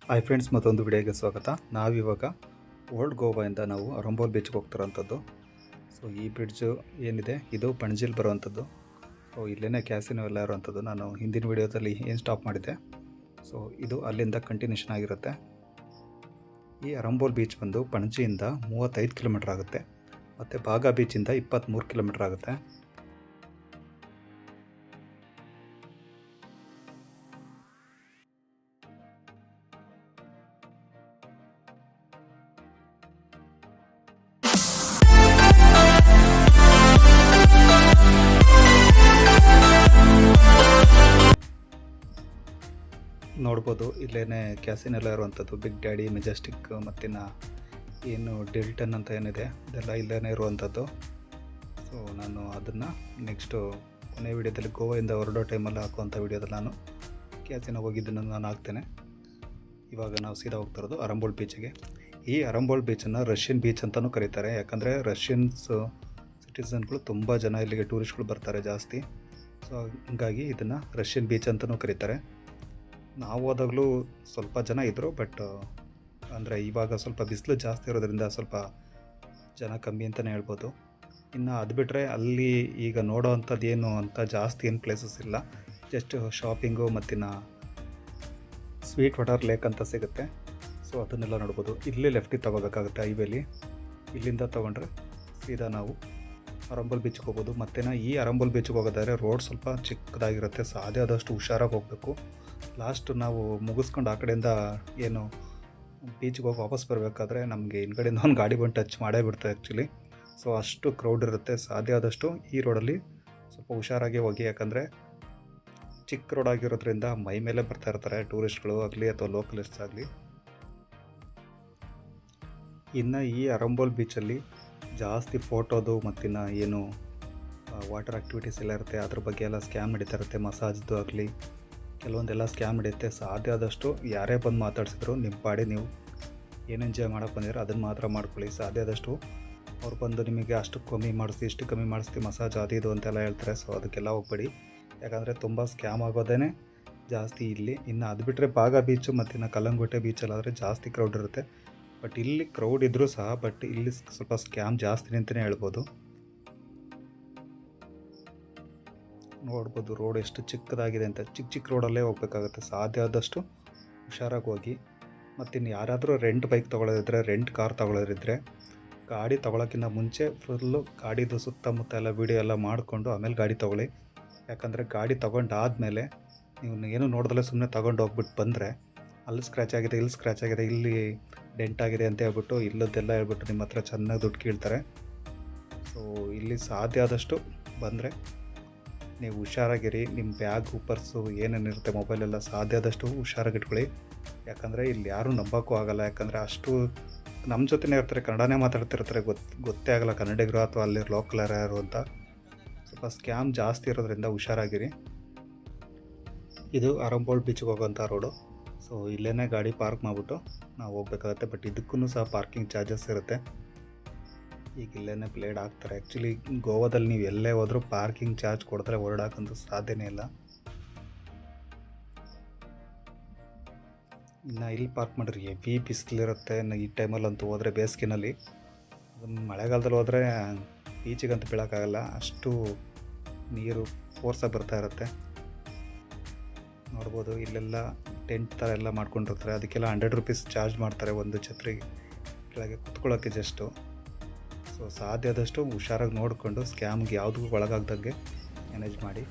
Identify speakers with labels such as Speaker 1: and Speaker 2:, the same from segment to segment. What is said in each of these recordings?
Speaker 1: Hi friends, ಮತ್ತೊಂದು ವಿಡಿಯೋಗೆ ಸ್ವಾಗತ. ನಾವಿವಾಗ ಓಲ್ಡ್ ಗೋವಾಯಿಂದ ನಾವು ಅರಂಬೋಲ್ ಬೀಚ್ಗೆ ಹೋಗ್ತಿರೋಂಥದ್ದು. ಸೊ ಈ ಬ್ರಿಡ್ಜು ಏನಿದೆ ಇದು ಪಣಜಿಲ್ ಬರುವಂಥದ್ದು. ಸೊ ಇಲ್ಲೇ ಕ್ಯಾಸಿನೋ ಎಲ್ಲ ಇರುವಂಥದ್ದು. ನಾನು ಹಿಂದಿನ ವಿಡಿಯೋದಲ್ಲಿ ಏನು ಸ್ಟಾಪ್ ಮಾಡಿದ್ದೆ, ಸೊ ಇದು ಅಲ್ಲಿಂದ ಕಂಟಿನ್ಯೂಷನ್ ಆಗಿರುತ್ತೆ. ಈ ಅರಂಬೋಲ್ ಬೀಚ್ ಬಂದು ಪಣಜಿಯಿಂದ 35 ಕಿಲೋಮೀಟ್ರ್ ಆಗುತ್ತೆ, ಮತ್ತು ಬಾಗಾ ಬೀಚಿಂದ 23 ಕಿಲೋಮೀಟ್ರ್ ಆಗುತ್ತೆ. ನೋಡ್ಬೋದು ಇಲ್ಲೇ ಕ್ಯಾಸಿನೋ ಎಲ್ಲ ಇರುವಂಥದ್ದು. ಬಿಗ್ ಡ್ಯಾಡಿ, ಮೆಜೆಸ್ಟಿಕ್ ಮತ್ತಿನ್ನು ಏನು ಡಿಲ್ಟನ್ ಅಂತ ಏನಿದೆ ಇದೆಲ್ಲ ಇಲ್ಲೇ ಇರುವಂಥದ್ದು. ಸೊ ನಾನು ಅದನ್ನು ನೆಕ್ಸ್ಟು ಕೊನೆ ವಿಡಿಯೋದಲ್ಲಿ ಗೋವಾದಿಂದ ಹೊರಡೋ ಟೈಮಲ್ಲಿ ಹಾಕುವಂಥ ವಿಡಿಯೋದಲ್ಲಿ ನಾನು ಕ್ಯಾಸಿನೋ ಹೋಗಿದ್ದನ್ನು ನಾನು ಹಾಕ್ತೇನೆ. ಇವಾಗ ನಾವು ಸೀದಾ ಹೋಗ್ತಿರೋದು ಅರಂಬೋಲ್ ಬೀಚಿಗೆ. ಈ ಅರಂಬೋಲ್ ಬೀಚನ್ನು ರಷ್ಯನ್ ಬೀಚ್ ಅಂತಲೂ ಕರೀತಾರೆ, ಯಾಕಂದರೆ ರಷ್ಯನ್ಸ್ ಸಿಟಿಸನ್ಗಳು ತುಂಬ ಜನ ಇಲ್ಲಿಗೆ ಟೂರಿಸ್ಟ್ಗಳು ಬರ್ತಾರೆ ಜಾಸ್ತಿ. ಸೊ ಹಂಗಾಗಿ ಇದನ್ನು ರಷ್ಯನ್ ಬೀಚ್ ಅಂತಲೂ ಕರೀತಾರೆ. ನಾವು ಹೋದಾಗಲೂ ಸ್ವಲ್ಪ ಜನ ಇದ್ದರು, ಬಟ್ ಅಂದರೆ ಇವಾಗ ಸ್ವಲ್ಪ ಬಿಸಿಲು ಜಾಸ್ತಿ ಇರೋದ್ರಿಂದ ಸ್ವಲ್ಪ ಜನ ಕಮ್ಮಿ ಅಂತಲೇ ಹೇಳ್ಬೋದು. ಇನ್ನು ಅದು ಬಿಟ್ಟರೆ ಅಲ್ಲಿ ಈಗ ನೋಡೋ ಅಂಥದ್ದು ಏನು ಅಂತ ಜಾಸ್ತಿ ಏನು ಪ್ಲೇಸಸ್ ಇಲ್ಲ. ಜಸ್ಟ್ ಶಾಪಿಂಗು ಮತ್ತಿನ್ನು ಸ್ವೀಟ್ ವಾಟರ್ ಲೇಕ್ ಅಂತ ಸಿಗುತ್ತೆ. ಸೊ ಅದನ್ನೆಲ್ಲ ನೋಡ್ಬೋದು. ಇಲ್ಲೇ ಲೆಫ್ಟಿಗೆ ತೊಗೋಬೇಕಾಗುತ್ತೆ ಹೈವೇಲಿ. ಇಲ್ಲಿಂದ ತೊಗೊಂಡ್ರೆ ಸೀದಾ ನಾವು ಅರಂಬೋಲ್ ಬೀಚ್ಗೆ ಹೋಗ್ಬೋದು. ಮತ್ತು ಈ ಅರಂಬೋಲ್ ಬೀಚ್ಗೆ ಹೋಗೋದಾದ್ರೆ ರೋಡ್ ಸ್ವಲ್ಪ ಚಿಕ್ಕದಾಗಿರುತ್ತೆ, ಸಾಧ್ಯ ಆದಷ್ಟು ಹುಷಾರಾಗಿ ಹೋಗಬೇಕು. ಲಾಸ್ಟ್ ನಾವು ಮುಗಿಸ್ಕೊಂಡು ಆ ಕಡೆಯಿಂದ ಏನು ಬೀಚ್ಗೆ ಹೋಗಿ ವಾಪಸ್ ಬರಬೇಕಾದ್ರೆ ನಮಗೆ ಹಿಂದ್ಗಡೆಯಿಂದ ಒಂದು ಗಾಡಿ ಬಂದು ಟಚ್ ಮಾಡೇ ಬಿಡ್ತಾರೆ ಆ್ಯಕ್ಚುಲಿ. ಸೊ ಅಷ್ಟು ಕ್ರೌಡ್ ಇರುತ್ತೆ. ಸಾಧ್ಯ ಆದಷ್ಟು ಈ ರೋಡಲ್ಲಿ ಸ್ವಲ್ಪ ಹುಷಾರಾಗಿ ಹೋಗಿ, ಯಾಕಂದರೆ ಚಿಕ್ಕ ರೋಡ್ ಆಗಿರೋದ್ರಿಂದ ಮೈ ಮೇಲೆ ಬರ್ತಾ ಇರ್ತಾರೆ ಟೂರಿಸ್ಟ್ಗಳು ಆಗಲಿ ಅಥವಾ ಲೋಕಲಿಸ್ಟ್ಸ್ ಆಗಲಿ. ಇನ್ನು ಈ ಅರಂಬೋಲ್ ಬೀಚಲ್ಲಿ ಜಾಸ್ತಿ ಫೋಟೋದು ಮತ್ತಿನ್ನು ಏನು ವಾಟರ್ ಆ್ಯಕ್ಟಿವಿಟೀಸ್ ಎಲ್ಲ ಇರುತ್ತೆ, ಅದ್ರ ಬಗ್ಗೆ ಎಲ್ಲ ಸ್ಕ್ಯಾಮ್ ನಡೀತಾ ಇರುತ್ತೆ. ಮಸಾಜ್ದು ಆಗಲಿ ಕೆಲವೊಂದೆಲ್ಲ ಸ್ಕ್ಯಾಮ್ ನಡೆಯುತ್ತೆ. ಸಾಧ್ಯ ಆದಷ್ಟು ಯಾರೇ ಬಂದು ಮಾತಾಡ್ಸಿದ್ರು ನಿಮ್ಮ ಪಾಡಿ ನೀವು ಏನು ಎಂಜಾಯ್ ಮಾಡೋಕ್ಕೆ ಬಂದಿರೋ ಅದನ್ನು ಮಾತ್ರ ಮಾಡ್ಕೊಳ್ಳಿ. ಸಾಧ್ಯ ಆದಷ್ಟು ಅವ್ರು ಬಂದು ನಿಮಗೆ ಅಷ್ಟು ಕಮ್ಮಿ ಮಾಡಿಸ್ತೀವಿ, ಇಷ್ಟು ಕಮ್ಮಿ ಮಾಡಿಸ್ತೀವಿ, ಮಸಾಜ್ ಅದು ಇದು ಅಂತೆಲ್ಲ ಹೇಳ್ತಾರೆ. ಸೊ ಅದಕ್ಕೆಲ್ಲ ಹೋಗ್ಬೇಡಿ, ಯಾಕಂದರೆ ತುಂಬ ಸ್ಕ್ಯಾಮ್ ಆಗೋದೇ ಜಾಸ್ತಿ ಇಲ್ಲಿ. ಇನ್ನು ಅದು ಬಿಟ್ಟರೆ ಬಾಗಾ ಬೀಚು ಮತ್ತು ಇನ್ನು ಕಲ್ಲಂಗೋಟೆ ಬೀಚಲ್ಲಾದರೆ ಜಾಸ್ತಿ ಕ್ರೌಡ್ ಇರುತ್ತೆ. ಬಟ್ ಇಲ್ಲಿ ಕ್ರೌಡ್ ಇದ್ದರೂ ಸಹ ಬಟ್ ಇಲ್ಲಿ ಸ್ವಲ್ಪ ಸ್ಕ್ಯಾಮ್ ಜಾಸ್ತಿ ಅಂತಲೇ ಹೇಳ್ಬೋದು. ನೋಡ್ಬೋದು ರೋಡ್ ಎಷ್ಟು ಚಿಕ್ಕದಾಗಿದೆ ಅಂತ. ಚಿಕ್ಕ ಚಿಕ್ಕ ರೋಡಲ್ಲೇ ಹೋಗ್ಬೇಕಾಗುತ್ತೆ. ಸಾಧ್ಯ ಆದಷ್ಟು ಹುಷಾರಾಗಿ ಹೋಗಿ. ಮತ್ತಿನ್ನು ಯಾರಾದರೂ ರೆಂಟ್ ಬೈಕ್ ತೊಗೊಳ್ಳೋದಿದ್ರೆ, ರೆಂಟ್ ಕಾರ್ ತೊಗೊಳ್ಳೋದಿದ್ರೆ ಗಾಡಿ ತೊಗೊಳಕ್ಕಿಂತ ಮುಂಚೆ ಫುಲ್ಲು ಗಾಡಿದು ಸುತ್ತಮುತ್ತ ಎಲ್ಲ ವೀಡಿಯೋ ಎಲ್ಲ ಮಾಡಿಕೊಂಡು ಆಮೇಲೆ ಗಾಡಿ ತೊಗೊಳ್ಳಿ. ಯಾಕಂದರೆ ಗಾಡಿ ತೊಗೊಂಡಾದಮೇಲೆ ನೀವು ಏನು ನೋಡಿದಲ್ಲೇ ಸುಮ್ಮನೆ ತೊಗೊಂಡು ಹೋಗ್ಬಿಟ್ಟು ಬಂದರೆ ಅಲ್ಲಿ ಸ್ಕ್ರ್ಯಾಚ್ ಆಗಿದೆ, ಇಲ್ಲಿ ಸ್ಕ್ರ್ಯಾಚ್ ಆಗಿದೆ, ಇಲ್ಲಿ ಡೆಂಟ್ ಆಗಿದೆ ಅಂತ ಹೇಳ್ಬಿಟ್ಟು ಇಲ್ಲದ್ದೆಲ್ಲ ಹೇಳ್ಬಿಟ್ಟು ನಿಮ್ಮ ಹತ್ರ ಚೆನ್ನಾಗಿ ದುಡ್ಡು ಕೇಳ್ತಾರೆ. ಸೊ ಇಲ್ಲಿ ಸಾಧ್ಯ ಆದಷ್ಟು ಬಂದರೆ ನೀವು ಹುಷಾರಾಗಿರಿ. ನಿಮ್ಮ ಬ್ಯಾಗು, ಪರ್ಸು ಏನೇನಿರುತ್ತೆ ಮೊಬೈಲೆಲ್ಲ ಸಾಧ್ಯ ಆದಷ್ಟು ಹುಷಾರಾಗಿ ಇಟ್ಕೊಳ್ಳಿ. ಯಾಕಂದರೆ ಇಲ್ಲಿ ಯಾರೂ ನಂಬೋಕ್ಕೂ ಆಗೋಲ್ಲ, ಯಾಕಂದರೆ ಅಷ್ಟು ನಮ್ಮ ಜೊತೆನೇ ಇರ್ತಾರೆ, ಕನ್ನಡನೇ ಮಾತಾಡ್ತಿರ್ತಾರೆ, ಗೊತ್ತೇ ಆಗೋಲ್ಲ ಕನ್ನಡಿಗರು ಅಥವಾ ಅಲ್ಲಿ ಲೋಕಲ್ ಯಾರು ಅಂತ. ಸ್ವಲ್ಪ ಸ್ಕ್ಯಾಮ್ ಜಾಸ್ತಿ ಇರೋದ್ರಿಂದ ಹುಷಾರಾಗಿರಿ. ಇದು ಅರಂಬೋಲ್ ಬೀಚ್ಗೆ ಹೋಗೋಂಥ ರೋಡು. ಸೊ ಇಲ್ಲೇ ಗಾಡಿ ಪಾರ್ಕ್ ಮಾಡಿಬಿಟ್ಟು ನಾವು ಹೋಗ್ಬೇಕಾಗತ್ತೆ. ಬಟ್ ಇದಕ್ಕೂ ಸಹ ಪಾರ್ಕಿಂಗ್ ಚಾರ್ಜಸ್ ಇರುತ್ತೆ. ಈಗ ಇಲ್ಲೇ ಪ್ಲೇಡ್ ಹಾಕ್ತಾರೆ. ಆ್ಯಕ್ಚುಲಿ ಗೋವಾದಲ್ಲಿ ನೀವು ಎಲ್ಲೇ ಹೋದರೂ ಪಾರ್ಕಿಂಗ್ ಚಾರ್ಜ್ ಕೊಡ್ತಾರೆ, ಹೊರಡಾಕಂತೂ ಸಾಧ್ಯನೇ ಇಲ್ಲ. ಇನ್ನು ಇಲ್ಲಿ ಪಾರ್ಕ್ ಮಾಡಿರಿ, ಹೆವಿ ಬಿಸಿಲಿರುತ್ತೆ ಈ ಟೈಮಲ್ಲಂತೂ ಹೋದರೆ. ಬೇಸಿಗೆನಲ್ಲಿ ಮಳೆಗಾಲದಲ್ಲಿ ಹೋದರೆ ಬೀಚಿಗಂತೂ ಬೀಳೋಕ್ಕಾಗಲ್ಲ, ಅಷ್ಟು ನೀರು ಫೋರ್ಸಾಗಿ ಬರ್ತಾ ಇರುತ್ತೆ. ನೋಡ್ಬೋದು ಇಲ್ಲೆಲ್ಲ ಟೆಂಟ್ ಥರ ಎಲ್ಲ ಮಾಡ್ಕೊಂಡಿರ್ತಾರೆ. ಅದಕ್ಕೆಲ್ಲ 100 ರೂಪೀಸ್ ಚಾರ್ಜ್ ಮಾಡ್ತಾರೆ ಒಂದು ಛತ್ರಿ ಕೆಳಗೆ ಕುತ್ಕೊಳ್ಳೋಕ್ಕೆ ಜಸ್ಟು. ಸೊ ಸಾಧ್ಯ ಆದಷ್ಟು ಹುಷಾರಾಗಿ ನೋಡಿಕೊಂಡು ಸ್ಕ್ಯಾಮ್ಗೆ ಯಾವುದಕ್ಕೂ ಒಳಗಾಗ್ದಂಗೆ ಮ್ಯಾನೇಜ್ ಮಾಡಿ.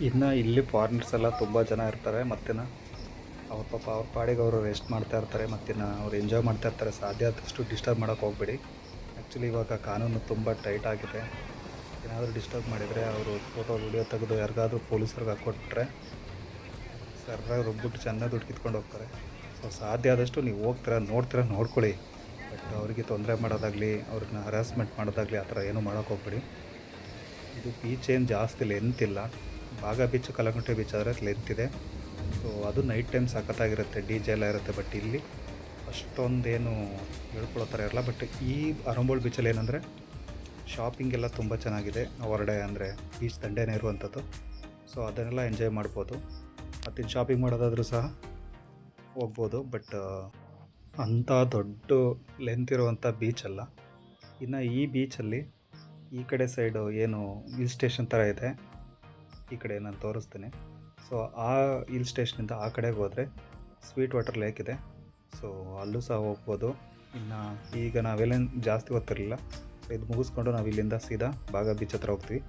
Speaker 1: ಇನ್ನು ಇಲ್ಲಿ ಫಾರಿನರ್ಸ್ ಎಲ್ಲ ತುಂಬ ಜನ ಇರ್ತಾರೆ, ಮತ್ತಿನ್ನು ಅವ್ರ ಪಾಪ ಅವ್ರ ಪಾಡಿಗೆ ಅವರು ರೆಸ್ಟ್ ಮಾಡ್ತಾ ಇರ್ತಾರೆ, ಮತ್ತಿನ್ನು ಅವ್ರು ಎಂಜಾಯ್ ಮಾಡ್ತಾ ಇರ್ತಾರೆ. ಸಾಧ್ಯ ಆದಷ್ಟು ಡಿಸ್ಟರ್ಬ್ ಮಾಡೋಕ್ಕೆ ಹೋಗ್ಬೇಡಿ. ಆ್ಯಕ್ಚುಲಿ ಇವಾಗ ಕಾನೂನು ತುಂಬ ಟೈಟ್ ಆಗಿದೆ. ಏನಾದರೂ ಡಿಸ್ಟರ್ಬ್ ಮಾಡಿದರೆ ಅವರು ಫೋಟೋ ವಿಡಿಯೋ ತೆಗೆದು ಯಾರಿಗಾದ್ರೂ ಪೊಲೀಸರಿಗೆ ಹಾಕ್ಕೊಟ್ರೆ ಸರ್ರಾಗಿ ರುಬ್ಬಿಟ್ಟು ಚೆನ್ನಾಗಿ ದುಡ್ಡು ಕಿತ್ಕೊಂಡು ಹೋಗ್ತಾರೆ. ಸೊ ಸಾಧ್ಯ ಆದಷ್ಟು ನೀವು ನೋಡ್ತೀರಾ ನೋಡ್ಕೊಳ್ಳಿ. ಬಟ್ ಅವರಿಗೆ ತೊಂದರೆ ಮಾಡೋದಾಗಲಿ, ಅವ್ರನ್ನ ಹರಾಸ್ಮೆಂಟ್ ಮಾಡೋದಾಗಲಿ ಆ ಥರ ಏನೂ ಮಾಡೋಕ್ಕೆ ಹೋಗ್ಬೇಡಿ. ಇದು ಬೀಚ್ ಏನು ಜಾಸ್ತಿ ಲೆಂತ್ ಇಲ್ಲ. ಬಾಗ ಬೀಚು, ಕಲ್ಲಂಗುಂಟೆ ಬೀಚ್ ಆದರೆ ಲೆಂತ್ ಇದೆ. ಸೊ ಅದು ನೈಟ್ ಟೈಮ್ ಸಖತ್ತಾಗಿರುತ್ತೆ, ಡಿ ಜೆ ಎಲ್ಲ ಇರುತ್ತೆ. ಬಟ್ ಇಲ್ಲಿ ಅಷ್ಟೊಂದೇನು ಹೇಳ್ಕೊಳ್ಳೋ ಥರ ಇರಲ್ಲ. ಬಟ್ ಈ ಅರಂಬೋಲ್ ಬೀಚಲ್ಲಿ ಏನಂದರೆ ಶಾಪಿಂಗ್ ಎಲ್ಲ ತುಂಬ ಚೆನ್ನಾಗಿದೆ. ಹೊರಡೆ ಅಂದರೆ ಬೀಚ್ ದಂಡೆನೇ ಇರುವಂಥದ್ದು. ಸೊ ಅದನ್ನೆಲ್ಲ ಎಂಜಾಯ್ ಮಾಡ್ಬೋದು. ಮತ್ತಿನ್ನು ಶಾಪಿಂಗ್ ಮಾಡೋದಾದರೂ ಸಹ ಹೋಗ್ಬೋದು. ಬಟ್ ಅಂಥ ದೊಡ್ಡ ಲೆಂತ್ ಇರುವಂಥ ಬೀಚ್ ಅಲ್ಲ. ಇನ್ನು ಈ ಬೀಚಲ್ಲಿ ಈ ಕಡೆ ಸೈಡು ಏನು ಹಿಲ್ ಸ್ಟೇಷನ್ ಥರ ಇದೆ, ಈ ಕಡೆ ನಾನು ತೋರಿಸ್ತೀನಿ. ಸೊ ಆ ಹಿಲ್ ಸ್ಟೇಷನಿಂದ ಆ ಕಡೆಗೆ ಹೋದರೆ ಸ್ವೀಟ್ ವಾಟರ್ ಲೇಕ್ ಇದೆ. ಸೊ ಅಲ್ಲೂ ಸಹ ಹೋಗ್ಬೋದು. ಇನ್ನು ಈಗ ನಾವೆಲ್ಲೇನು ಜಾಸ್ತಿ ಗೊತ್ತಿರಲಿಲ್ಲ. ಸೊ ಇದು ಮುಗಿಸ್ಕೊಂಡು ನಾವು ಇಲ್ಲಿಂದ ಸೀದಾ ಬಾಗ ಬೀಚ್ ಹತ್ರ ಹೋಗ್ತೀವಿ.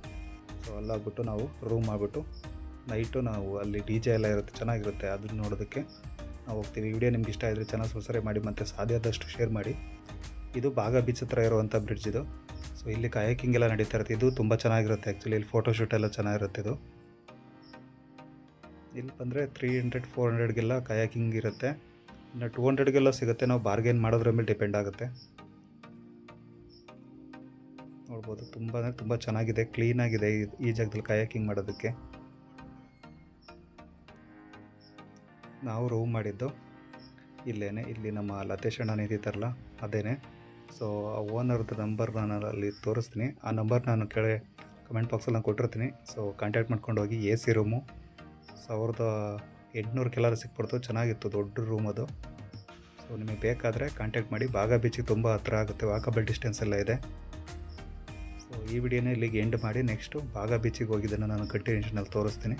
Speaker 1: ಸೊ ಅಲ್ಲಾಗ್ಬಿಟ್ಟು ನಾವು ರೂಮ್ ಮಾಡಿಬಿಟ್ಟು ನೈಟು ನಾವು ಅಲ್ಲಿ ಡಿ ಜೆ ಎಲ್ಲ ಇರುತ್ತೆ, ಚೆನ್ನಾಗಿರುತ್ತೆ. ಅದನ್ನ ನೋಡೋದಕ್ಕೆ ನಾವು ಹೋಗ್ತೀವಿ. ವಿಡಿಯೋ ನಿಮ್ಗೆ ಇಷ್ಟ ಆದರೆ ಚಾನಲ್ ಸಬ್ಸ್ಕ್ರೈಬ್ ಮಾಡಿ ಮತ್ತು ಸಾಧ್ಯ ಆದಷ್ಟು ಶೇರ್ ಮಾಡಿ. ಇದು ಬಾಗ ಬೀಚ್ ಹತ್ರ ಇರುವಂಥ ಬ್ರಿಡ್ಜ್ ಇದು. ಸೊ ಇಲ್ಲಿ ಕಯಾಕಿಂಗ್ ಎಲ್ಲ ನಡೀತಾ ಇರುತ್ತೆ. ಇದು ತುಂಬ ಚೆನ್ನಾಗಿರುತ್ತೆ. ಆ್ಯಕ್ಚುಲಿ ಇಲ್ಲಿ ಫೋಟೋಶೂಟ್ ಎಲ್ಲ ಚೆನ್ನಾಗಿರುತ್ತೆ. ಇದು ಇಲ್ಲಿ ಬಂದರೆ 300-400ಗೆಲ್ಲ ಕಯಾಕಿಂಗ್ ಇರುತ್ತೆ. ಇನ್ನು 200ಗೆಲ್ಲ ಸಿಗುತ್ತೆ. ನಾವು ಬಾರ್ಗೇನ್ ಮಾಡೋದ್ರ ಮೇಲೆ ಡಿಪೆಂಡ್ ಆಗುತ್ತೆ. ನೋಡ್ಬೋದು, ತುಂಬ ಅಂದರೆ ತುಂಬ ಚೆನ್ನಾಗಿದೆ, ಕ್ಲೀನಾಗಿದೆ ಈ ಜಾಗದಲ್ಲಿ ಕಯಾಕಿಂಗ್ ಮಾಡೋದಕ್ಕೆ. ನಾವು ರೂಮ್ ಮಾಡಿದ್ದು ಇಲ್ಲೇನೆ, ಇಲ್ಲಿ ನಮ್ಮ ಲತೇಶ್ ಅಣ್ಣ ನಿಂತಿದ್ದಾರಲ್ಲ ಅದೇನೆ. ಸೊ ಆ ಓನರ್ದು ನಂಬರ್ ನಾನು ಅಲ್ಲಿ ತೋರಿಸ್ತೀನಿ. ಆ ನಂಬರ್ ನಾನು ಕೆಳಗೆ ಕಮೆಂಟ್ ಬಾಕ್ಸಲ್ಲಿ ನಾನು ಕೊಟ್ಟಿರ್ತೀನಿ. ಸೊ ಕಾಂಟ್ಯಾಕ್ಟ್ ಮಾಡ್ಕೊಂಡು ಹೋಗಿ. AC room 1800 ಸಿಕ್ಬಿಡ್ತು. ಚೆನ್ನಾಗಿತ್ತು, ದೊಡ್ಡ ರೂಮ್ ಅದು. ಸೊ ನಿಮಗೆ ಬೇಕಾದರೆ ಕಾಂಟ್ಯಾಕ್ಟ್ ಮಾಡಿ. ಬಾಗ ಬೀಚಿಗೆ ತುಂಬ ಹತ್ರ ಆಗುತ್ತೆ, ವಾಕಬಲ್ ಡಿಸ್ಟೆನ್ಸ್ ಎಲ್ಲ ಇದೆ. ಸೊ ಈ ವಿಡಿಯೋನ ಇಲ್ಲಿಗೆ ಎಂಡ್ ಮಾಡಿ ನೆಕ್ಸ್ಟು ಬಾಗ ಬೀಚಿಗೆ ಹೋಗಿದ್ದನ್ನು ನಾನು ಕಂಟಿನ್ಯೂಷನಲ್ಲಿ ತೋರಿಸ್ತೀನಿ.